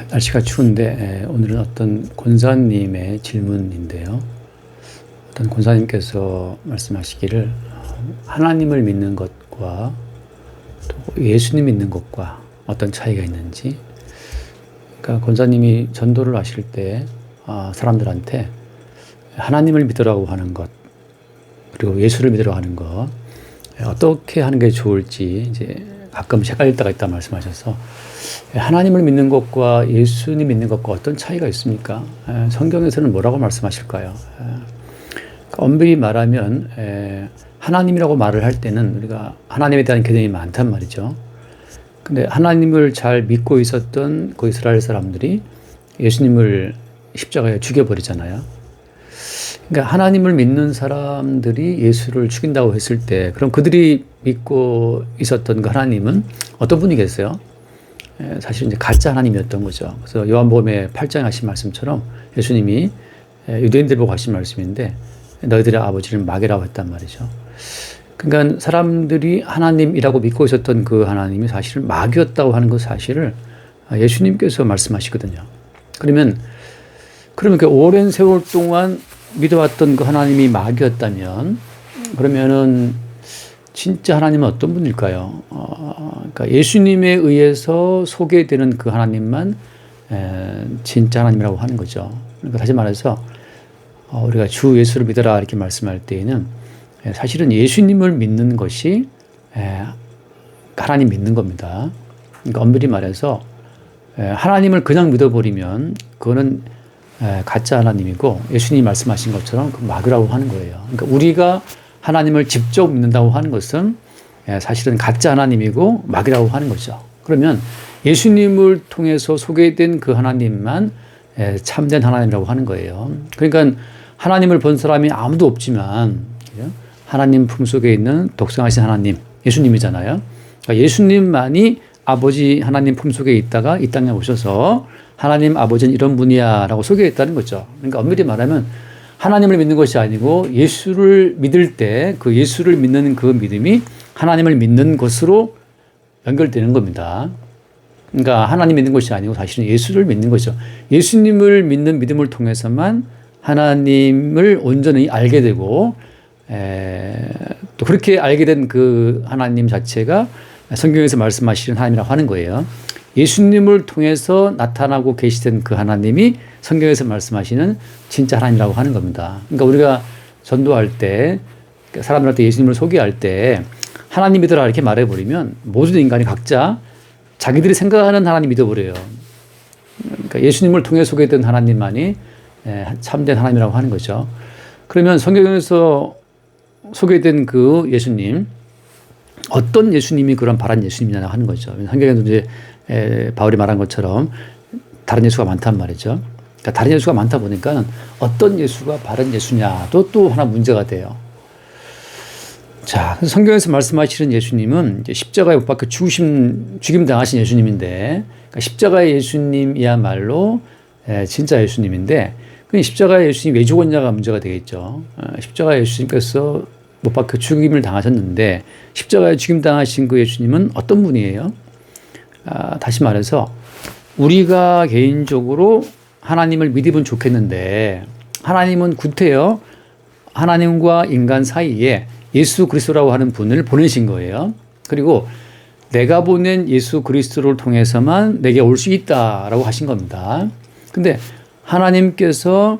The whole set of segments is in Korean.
날씨가 추운데 오늘은 어떤 권사님의 질문인데요. 어떤 권사님께서 말씀하시기를 하나님을 믿는 것과 또 예수님 믿는 것과 어떤 차이가 있는지, 그러니까 권사님이 전도를 하실 때 사람들한테 하나님을 믿으라고 하는 것 그리고 예수를 믿으라고 하는 것 어떻게 하는 게 좋을지 이제 가끔 헷갈릴 때가 있다 말씀하셔서, 하나님을 믿는 것과 예수님 믿는 것과 어떤 차이가 있습니까? 성경에서는 뭐라고 말씀하실까요? 엄밀히 말하면 하나님이라고 말을 할 때는 우리가 하나님에 대한 개념이 많단 말이죠. 근데 하나님을 잘 믿고 있었던 그 이스라엘 사람들이 예수님을 십자가에 죽여버리잖아요. 그러니까 하나님을 믿는 사람들이 예수를 죽인다고 했을 때, 그럼 그들이 믿고 있었던 그 하나님은 어떤 분이겠어요? 사실 이제 가짜 하나님이었던 거죠. 그래서 요한복음에 8장에 하신 말씀처럼 예수님이 유대인들 보고 하신 말씀인데, 너희들의 아버지를 마귀라고 했단 말이죠. 그러니까 사람들이 하나님이라고 믿고 있었던 그 하나님이 사실은 마귀였다고 하는 그 사실을 예수님께서 말씀하시거든요. 그러면 그 오랜 세월 동안 믿어왔던 그 하나님이 마귀였다면, 그러면은 진짜 하나님은 어떤 분일까요? 그러니까 예수님에 의해서 소개되는 그 하나님만 진짜 하나님이라고 하는 거죠. 그러니까 다시 말해서 우리가 주 예수를 믿어라 이렇게 말씀할 때에는 사실은 예수님을 믿는 것이 하나님 믿는 겁니다. 그러니까 엄밀히 말해서 하나님을 그냥 믿어버리면 그거는 가짜 하나님이고, 예수님이 말씀하신 것처럼 그 마귀라고 하는 거예요. 그러니까 우리가 하나님을 직접 믿는다고 하는 것은 사실은 가짜 하나님이고 마귀라고 하는 거죠. 그러면 예수님을 통해서 소개된 그 하나님만 참된 하나님이라고 하는 거예요. 그러니까 하나님을 본 사람이 아무도 없지만 하나님 품속에 있는 독생하신 하나님, 예수님이잖아요. 그러니까 예수님만이 아버지 하나님 품속에 있다가 이 땅에 오셔서 하나님 아버지는 이런 분이야 라고 소개했다는 거죠. 그러니까 엄밀히 말하면 하나님을 믿는 것이 아니고 예수를 믿을 때 그 예수를 믿는 그 믿음이 하나님을 믿는 것으로 연결되는 겁니다. 그러니까 하나님 믿는 것이 아니고 사실은 예수를 믿는 거죠. 예수님을 믿는 믿음을 통해서만 하나님을 온전히 알게 되고, 또 그렇게 알게 된 그 하나님 자체가 성경에서 말씀하시는 하나님이라고 하는 거예요. 예수님을 통해서 나타나고 계시던 그 하나님이 성경에서 말씀하시는 진짜 하나님이라고 하는 겁니다. 그러니까 우리가 전도할 때, 사람들한테 예수님을 소개할 때 하나님 믿으라 이렇게 말해버리면 모든 인간이 각자 자기들이 생각하는 하나님 믿어버려요. 그러니까 예수님을 통해 소개된 하나님만이 참된 하나님이라고 하는 거죠. 그러면 성경에서 소개된 그 예수님, 어떤 예수님이 그런 바른 예수님이냐 하는 거죠. 성경에도 이제 바울이 말한 것처럼 다른 예수가 많단 말이죠. 그러니까 다른 예수가 많다 보니까 어떤 예수가 바른 예수냐도 또 하나 문제가 돼요. 자, 성경에서 말씀하시는 예수님은 이제 십자가에 못 박혀 죽임 당하신 예수님인데, 그러니까 십자가의 예수님이야말로 진짜 예수님인데, 그 십자가의 예수님 왜 죽었냐가 문제가 되겠죠. 십자가의 예수님께서 못 박혀 죽임을 당하셨는데, 십자가에 죽임 당하신 그 예수님은 어떤 분이에요? 다시 말해서 우리가 개인적으로 하나님을 믿으면 좋겠는데, 하나님은 구태여 하나님과 인간 사이에 예수 그리스도라고 하는 분을 보내신 거예요. 그리고 내가 보낸 예수 그리스도를 통해서만 내게 올 수 있다라고 하신 겁니다. 근데 하나님께서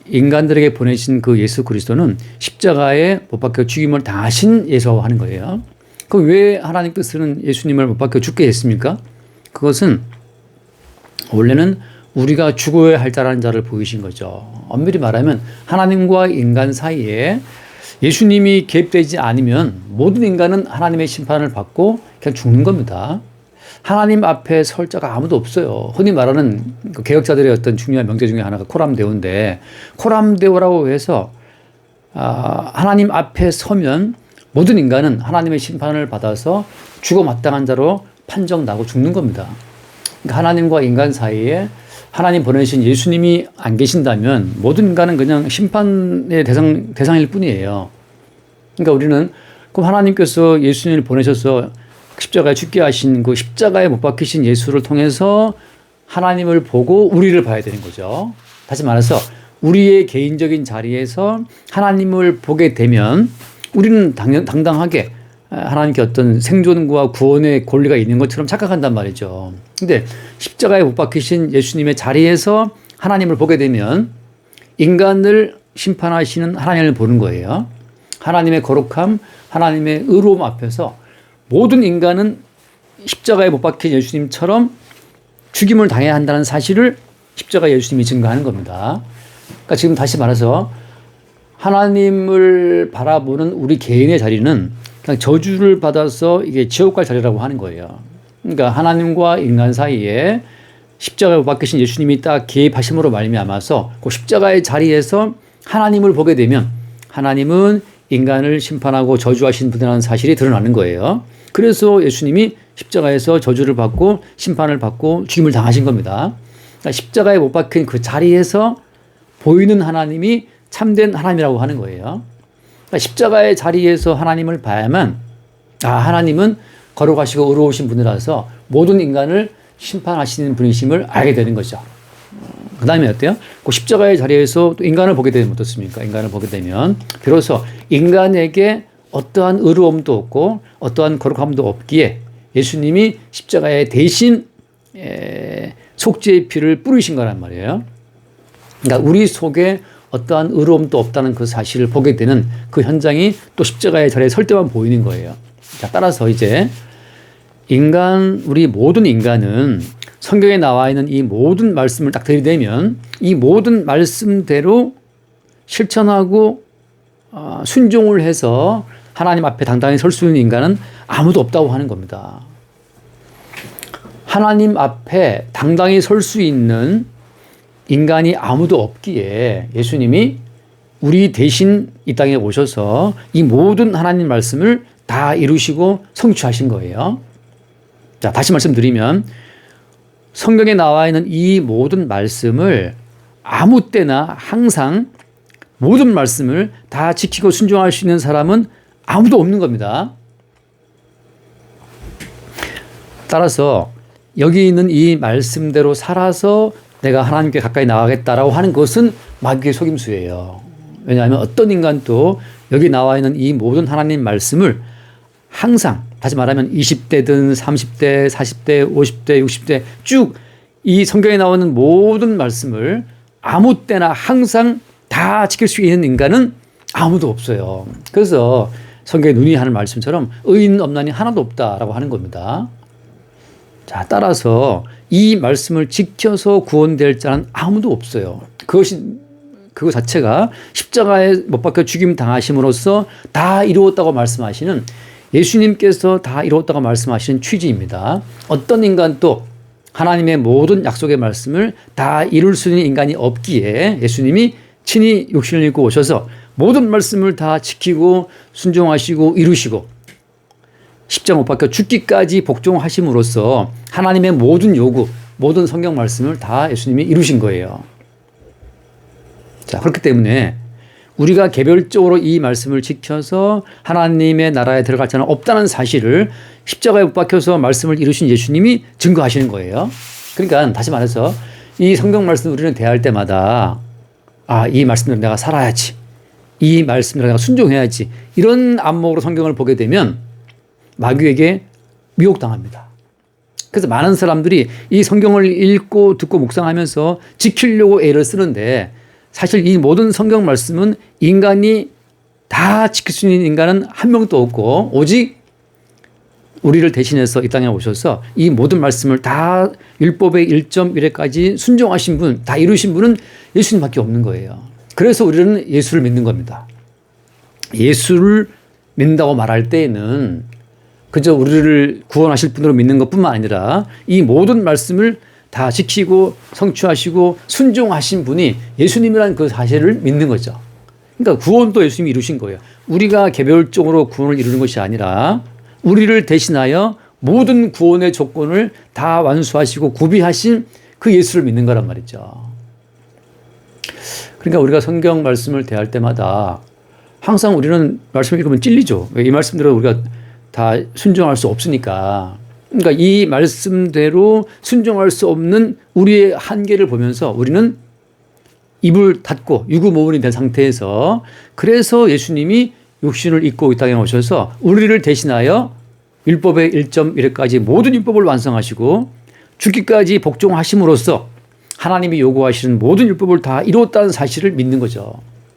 인간들에게 보내신 그 예수 그리스도는 십자가에 못 박혀 죽임을 당하신 예수라고 하는 거예요. 그럼 왜 하나님께서는 예수님을 못 박혀 죽게 했습니까? 그것은 원래는 우리가 죽어야 할 자라는 자를 보이신 거죠. 엄밀히 말하면 하나님과 인간 사이에 예수님이 개입되지 않으면 모든 인간은 하나님의 심판을 받고 그냥 죽는 겁니다. 하나님 앞에 설 자가 아무도 없어요. 흔히 말하는 그 개혁자들의 어떤 중요한 명제 중에 하나가 코람데오인데, 코람데오라고 해서 하나님 앞에 서면 모든 인간은 하나님의 심판을 받아서 죽어 마땅한 자로 판정나고 죽는 겁니다. 그러니까 하나님과 인간 사이에 하나님 보내신 예수님이 안 계신다면 모든 인간은 그냥 심판의 대상일 뿐이에요. 그러니까 우리는 그럼 하나님께서 예수님을 보내셔서 십자가에 죽게 하신 그 십자가에 못 박히신 예수를 통해서 하나님을 보고 우리를 봐야 되는 거죠. 다시 말해서 우리의 개인적인 자리에서 하나님을 보게 되면 우리는 당당하게 하나님께 어떤 생존과 구원의 권리가 있는 것처럼 착각한단 말이죠. 근데 십자가에 못 박히신 예수님의 자리에서 하나님을 보게 되면 인간을 심판하시는 하나님을 보는 거예요. 하나님의 거룩함, 하나님의 의로움 앞에서 모든 인간은 십자가에 못 박힌 예수님처럼 죽임을 당해야 한다는 사실을 십자가 예수님이 증거하는 겁니다. 그러니까 지금 다시 말해서 하나님을 바라보는 우리 개인의 자리는 그냥 저주를 받아서 이게 지옥 갈 자리라고 하는 거예요. 그러니까 하나님과 인간 사이에 십자가에 못 박히신 예수님이 딱 개입하심으로 말미암아서 그 십자가의 자리에서 하나님을 보게 되면 하나님은 인간을 심판하고 저주하신 분이라는 사실이 드러나는 거예요. 그래서 예수님이 십자가에서 저주를 받고 심판을 받고 죽임을 당하신 겁니다. 그러니까 십자가에 못 박힌 그 자리에서 보이는 하나님이 참된 하나님이라고 하는 거예요. 그러니까 십자가의 자리에서 하나님을 봐야만 하나님은 거룩하시고 의로우신 분이라서 모든 인간을 심판하시는 분이심을 알게 되는 거죠. 그 다음에 어때요? 그 십자가의 자리에서 또 인간을 보게 되면 어떻습니까? 인간을 보게 되면 비로소 인간에게 어떠한 의로움도 없고 어떠한 거룩함도 없기에 예수님이 십자가에 대신 속죄의 피를 뿌리신 거란 말이에요. 그러니까 우리 속에 어떠한 의로움도 없다는 그 사실을 보게 되는 그 현장이 또 십자가의 자리에 설 때만 보이는 거예요. 자, 따라서 이제 우리 모든 인간은 성경에 나와 있는 이 모든 말씀을 딱 들이대면 이 모든 말씀대로 실천하고 순종을 해서 하나님 앞에 당당히 설 수 있는 인간은 아무도 없다고 하는 겁니다. 하나님 앞에 당당히 설 수 있는 인간이 아무도 없기에 예수님이 우리 대신 이 땅에 오셔서 이 모든 하나님 말씀을 다 이루시고 성취하신 거예요. 자, 다시 말씀드리면 성경에 나와 있는 이 모든 말씀을 아무 때나 항상 모든 말씀을 다 지키고 순종할 수 있는 사람은 아무도 없는 겁니다. 따라서 여기 있는 이 말씀대로 살아서 내가 하나님께 가까이 나가겠다라고 하는 것은 마귀의 속임수예요. 왜냐하면 어떤 인간도 여기 나와 있는 이 모든 하나님 말씀을 항상 다시 말하면 20대든 30대, 40대, 50대, 60대 쭉 이 성경에 나오는 모든 말씀을 아무 때나 항상 다 지킬 수 있는 인간은 아무도 없어요. 그래서 성경에 눈이 하는 말씀처럼 의인 없나니 하나도 없다라고 하는 겁니다. 자, 따라서 이 말씀을 지켜서 구원될 자는 아무도 없어요. 그거 자체가 십자가에 못 박혀 죽임 당하심으로써 다 이루었다고 말씀하시는 예수님께서 다 이루었다고 말씀하시는 취지입니다. 어떤 인간도 하나님의 모든 약속의 말씀을 다 이룰 수 있는 인간이 없기에 예수님이 친히 육신을 입고 오셔서 모든 말씀을 다 지키고 순종하시고 이루시고 십자가 못 박혀 죽기까지 복종하심으로써 하나님의 모든 요구, 모든 성경 말씀을 다 예수님이 이루신 거예요. 자, 그렇기 때문에 우리가 개별적으로 이 말씀을 지켜서 하나님의 나라에 들어갈 자는 없다는 사실을 십자가에 못 박혀서 말씀을 이루신 예수님이 증거하시는 거예요. 그러니까 다시 말해서 이 성경 말씀을 우리는 대할 때마다 이 말씀대로 내가 살아야지. 이 말씀대로 내가 순종해야지. 이런 안목으로 성경을 보게 되면 마귀에게 미혹당합니다. 그래서 많은 사람들이 이 성경을 읽고 듣고 묵상하면서 지키려고 애를 쓰는데 사실 이 모든 성경 말씀은 인간이 다 지킬 수 있는 인간은 한 명도 없고 오직 우리를 대신해서 이 땅에 오셔서 이 모든 말씀을 다 율법의 1.1회까지 순종하신 분, 다 이루신 분은 예수님밖에 없는 거예요. 그래서 우리는 예수를 믿는 겁니다. 예수를 믿는다고 말할 때에는 그저 우리를 구원하실 분으로 믿는 것뿐만 아니라 이 모든 말씀을 다 지키고 성취하시고 순종하신 분이 예수님이라는 그 사실을 믿는 거죠. 그러니까 구원도 예수님이 이루신 거예요. 우리가 개별적으로 구원을 이루는 것이 아니라 우리를 대신하여 모든 구원의 조건을 다 완수하시고 구비하신 그 예수를 믿는 거란 말이죠. 그러니까 우리가 성경 말씀을 대할 때마다 항상 우리는 말씀을 읽으면 찔리죠. 이 말씀대로 우리가 다 순종할 수 없으니까. 그러니까 이 말씀대로 순종할 수 없는 우리의 한계를 보면서 우리는 입을 닫고 유구무원이 된 상태에서, 그래서 예수님이 육신을 입고 이 땅에 오셔서 우리를 대신하여 율법의 1.1까지 모든 율법을 완성하시고 죽기까지 복종하심으로써 하나님이 요구하시는 모든 율법을 다 이루었다는 사실을 믿는 거죠.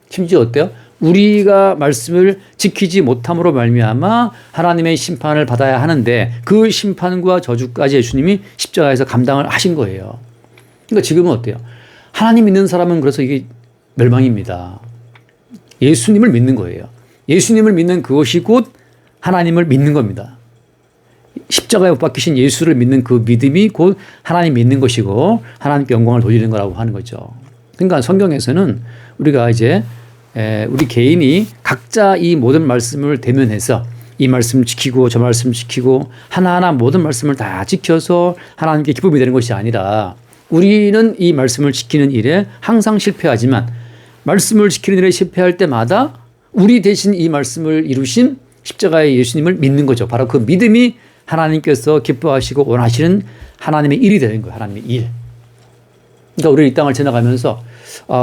심지어 어때요? 우리가 말씀을 지키지 못함으로 말미암아 하나님의 심판을 받아야 하는데 그 심판과 저주까지 예수님이 십자가에서 감당을 하신 거예요. 그러니까 지금은 어때요? 하나님 믿는 사람은 그래서 이게 멸망입니다. 예수님을 믿는 거예요. 예수님을 믿는 그것이 곧 하나님을 믿는 겁니다. 십자가에 못 박히신 예수를 믿는 그 믿음이 곧 하나님 믿는 것이고 하나님께 영광을 돌리는 거라고 하는 거죠. 그러니까 성경에서는 우리가 이제 우리 개인이 각자 이 모든 말씀을 대면해서 이 말씀 지키고 저 말씀 지키고 하나하나 모든 말씀을 다 지켜서 하나님께 기쁨이 되는 것이 아니라, 우리는 이 말씀을 지키는 일에 항상 실패하지만 말씀을 지키는 일에 실패할 때마다 우리 대신 이 말씀을 이루신 십자가의 예수님을 믿는 거죠. 바로 그 믿음이 하나님께서 기뻐하시고 원하시는 하나님의 일이 되는 거예요. 하나님의 일. 그러니까 우리 이 땅을 지나가면서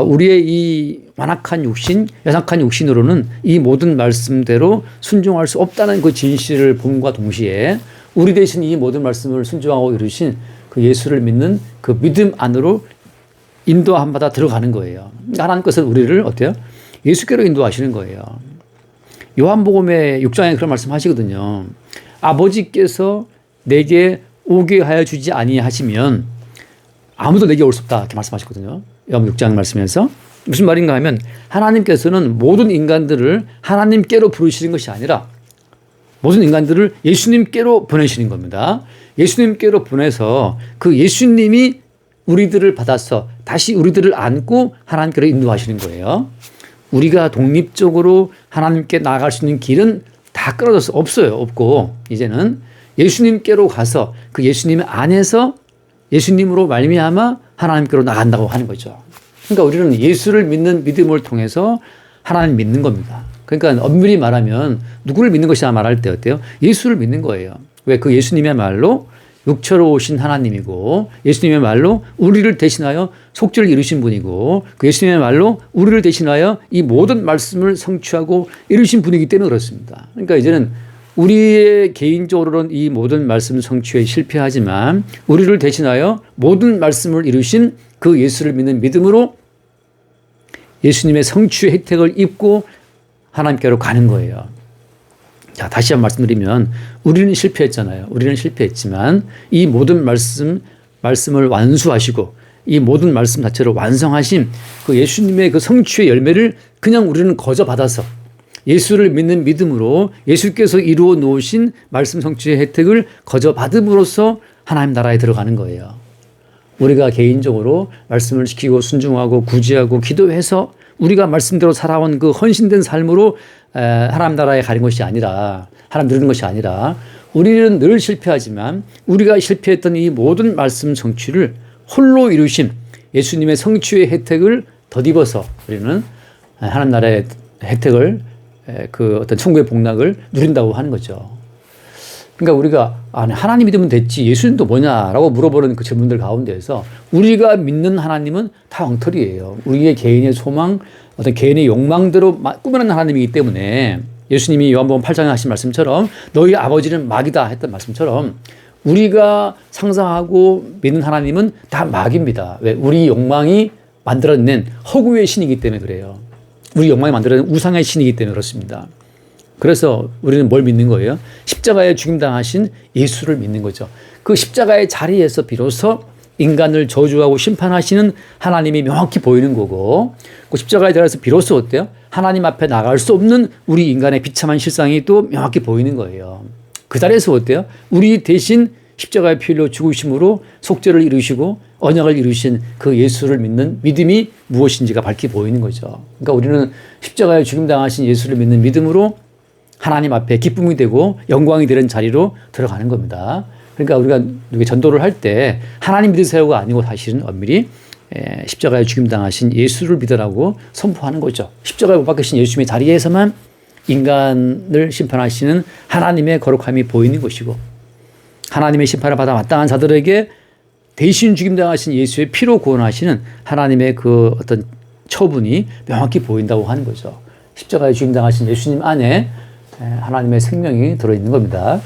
우리의 이 완악한 육신, 연약한 육신으로는 이 모든 말씀대로 순종할 수 없다는 그 진실을 봄과 동시에 우리 대신 이 모든 말씀을 순종하고 이루신 그 예수를 믿는 그 믿음 안으로 인도함 받아 들어가는 거예요. 하나님께서 우리를 어때요? 예수께로 인도하시는 거예요. 요한복음의 6장에 그런 말씀 하시거든요. 아버지께서 내게 오게 하여 주지 아니하시면 아무도 내게 올 수 없다, 이렇게 말씀하셨거든요. 요한 6장 말씀에서 무슨 말인가 하면, 하나님께서는 모든 인간들을 하나님께로 부르시는 것이 아니라 모든 인간들을 예수님께로 보내시는 겁니다. 예수님께로 보내서 그 예수님이 우리들을 받아서 다시 우리들을 안고 하나님께로 인도하시는 거예요. 우리가 독립적으로 하나님께 나아갈 수 있는 길은 다 끊어져서 없어요. 없고 이제는 예수님께로 가서 그 예수님 안에서 예수님으로 말미암아 하나님께로 나간다고 하는 거죠. 그러니까 우리는 예수를 믿는 믿음을 통해서 하나님 믿는 겁니다. 그러니까 엄밀히 말하면 누구를 믿는 것이냐 말할 때 어때요? 예수를 믿는 거예요. 왜? 그 예수님의 말로 육체로 오신 하나님이고, 예수님의 말로 우리를 대신하여 속죄를 이루신 분이고, 그 예수님의 말로 우리를 대신하여 이 모든 말씀을 성취하고 이루신 분이기 때문에 그렇습니다. 그러니까 이제는 우리의 개인적으로는 이 모든 말씀 성취에 실패하지만 우리를 대신하여 모든 말씀을 이루신 그 예수를 믿는 믿음으로 예수님의 성취의 혜택을 입고 하나님께로 가는 거예요. 자, 다시 한번 말씀드리면 우리는 실패했잖아요. 우리는 실패했지만 이 모든 말씀을 완수하시고 이 모든 말씀 자체를 완성하신 그 예수님의 그 성취의 열매를 그냥 우리는 거저 받아서 예수를 믿는 믿음으로 예수께서 이루어 놓으신 말씀 성취의 혜택을 거저 받음으로써 하나님 나라에 들어가는 거예요. 우리가 개인적으로 말씀을 지키고 순종하고 구제하고 기도해서 우리가 말씀대로 살아온 그 헌신된 삶으로 하나님 나라에 가는 것이 아니라, 하나님 누리는 것이 아니라, 우리는 늘 실패하지만 우리가 실패했던 이 모든 말씀 성취를 홀로 이루신 예수님의 성취의 혜택을 덧입어서 우리는 하나님 나라의 혜택을, 그 어떤 천국의 복락을 누린다고 하는 거죠. 그러니까 우리가 하나님 믿으면 됐지 예수님도 뭐냐라고 물어보는 그 질문들 가운데에서 우리가 믿는 하나님은 다 엉터리예요. 우리의 개인의 소망, 어떤 개인의 욕망대로 꾸며낸 하나님이기 때문에 예수님이 요한복음 8장에 하신 말씀처럼 너희 아버지는 마귀다 했던 말씀처럼 우리가 상상하고 믿는 하나님은 다 마귀입니다. 왜? 우리 욕망이 만들어낸 허구의 신이기 때문에 그래요. 우리 욕망이 만들어낸 우상의 신이기 때문에 그렇습니다. 그래서 우리는 뭘 믿는 거예요? 십자가에 죽임당하신 예수를 믿는 거죠. 그 십자가의 자리에서 비로소 인간을 저주하고 심판하시는 하나님이 명확히 보이는 거고, 그 십자가의 자리에서 비로소 어때요? 하나님 앞에 나갈 수 없는 우리 인간의 비참한 실상이 또 명확히 보이는 거예요. 그 자리에서 어때요? 우리 대신 십자가의 피 흘려 죽으심으로 속죄를 이루시고 언약을 이루신 그 예수를 믿는 믿음이 무엇인지가 밝히 보이는 거죠. 그러니까 우리는 십자가에 죽임당하신 예수를 믿는 믿음으로 하나님 앞에 기쁨이 되고 영광이 되는 자리로 들어가는 겁니다. 그러니까 우리가 전도를 할 때 하나님 믿으세요가 아니고 사실은 엄밀히 십자가에 죽임당하신 예수를 믿으라고 선포하는 거죠. 십자가에 못 박히신 예수님의 자리에서만 인간을 심판하시는 하나님의 거룩함이 보이는 것이고, 하나님의 심판을 받아 마땅한 자들에게 대신 죽임당하신 예수의 피로 구원하시는 하나님의 그 어떤 처분이 명확히 보인다고 하는 거죠. 십자가에 죽임당하신 예수님 안에 하나님의 생명이 들어있는 겁니다.